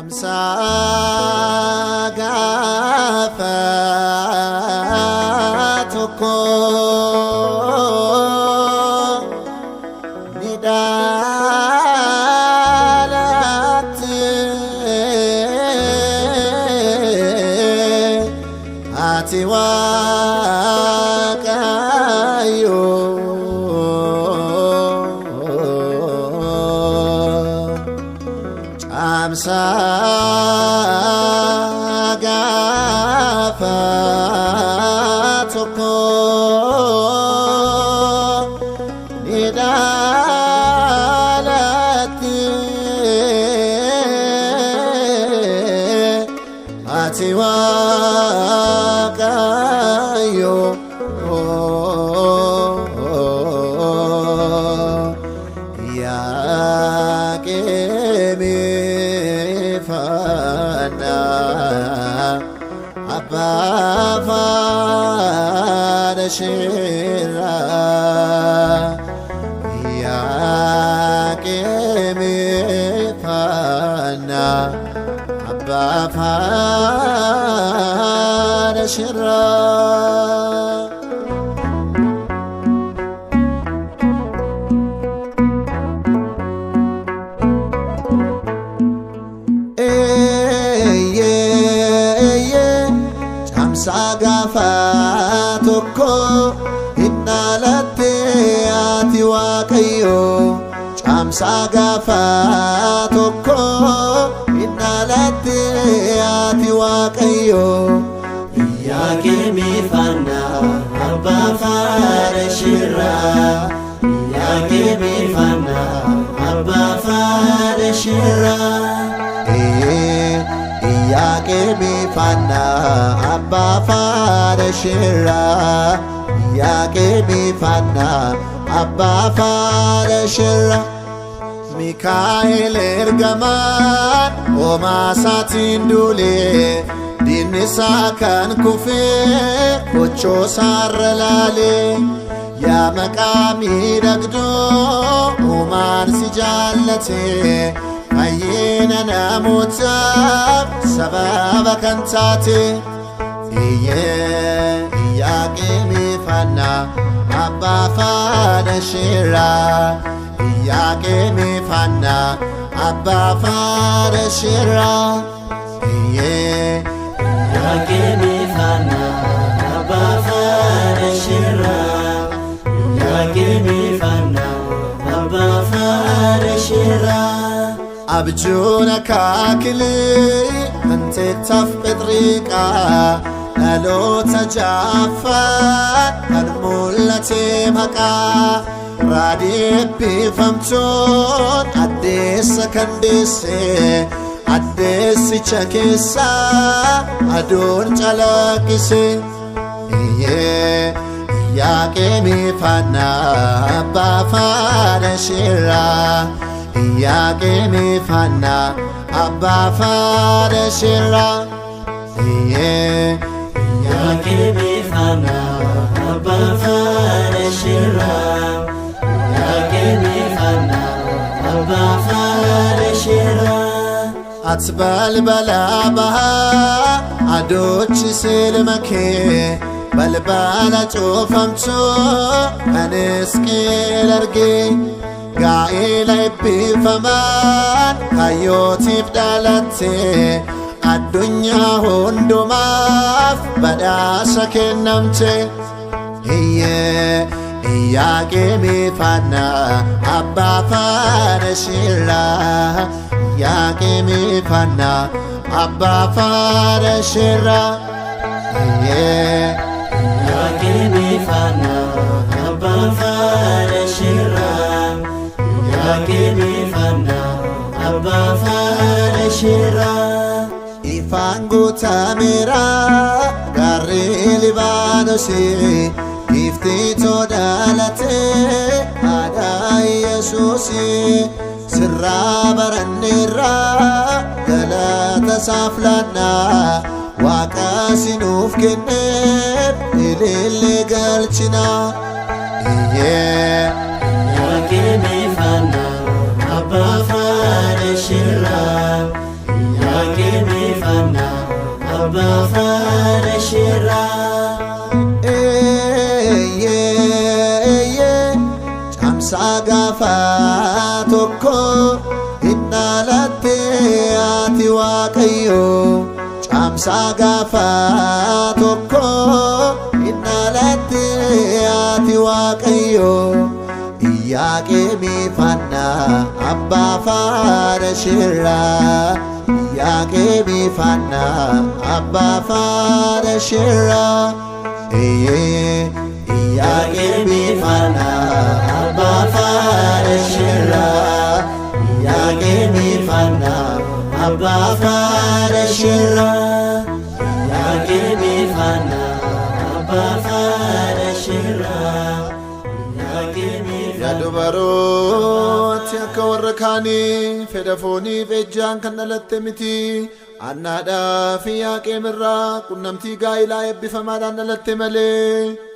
camsa gaafa tokko ni dhalatte ati Waaqayyo camsa gaafa tokko ni dhalatte ati Waaqayyo Shira Yakemi Fana Abba Fana Shira Gaafa tokko dhalatte ati Waaqayyo camsa gaafa tokko dhalatte ati Waaqayyo Yakemi Fana Abba Fana Shira Yakemi Fana Abba Fana Shira Yakemi Fana Abba Fana Shira Yakemi Fana Abba Fana Shira Mikael ergaman Oma satin dule Dinisa kan kufe Kocho sarrelale Ya maqami dagdo Oman si jallate Ayyena namoota sababa kan taate Yakemi Fana Abba Fana Shira Yakemi Fana Abba Fana Shira Yakemi Fana Abba Fana Shira Yakemi Fana Abba Fana Shira Abjuna kakili Ante taf bedrika Nalota jaffa Kan mulate maka Radibbi famton Addesa kandise Addesi chakisa Adun chalakise Yakemi Fana Abba Fana Shira Yakemi Fana Abba Fana Shira Yakemi Fana Abba Fana Shira Yakemi Fana Abba Fana Shira Atbal balabaha Adochi silmake Balbala chofamcho Aneske large Gaa'ela eebbifamaan kayyootiif dhalatte addunyaa hundumaaf badhaasa kennamte Yakemi Fana Abba Fana Shira Yakemi Fana Abba Fana Shira Yakemi Fana Abba Fana Shira Yakemi Fana Abba Fana Shira Ifaan guutamera garri Libaanosi Iftiitoo dhalate haadha Yesuusi sirraa baranneerraa galata isaaf laannaa Waaqa sinuuf kenneef ilillee galchinaa Yakemi Fana Abba Fana Shira tokko innalatte ati waaqayyo caamsaa gaafa tokko innalatte ati waaqayyo Iyyaqeemii faannaa abbaa faana shirraa Iyyaqeemii faannaa abbaa faana shirraa Iyyaqeemii faannaa abbaa faana shirraa Iyyaqeemii faannaa abbaa faana shirraa Iyyaqeemii faannaa abbaa faana shirraa Ya dubarooti akka warra kaanii fedha fooniif ejjaan kan dhalatte miti annaadhaaf Iyyaqeem irraa qunnamtii gaa'ilaa eebbifamaadhaan dhalatte malee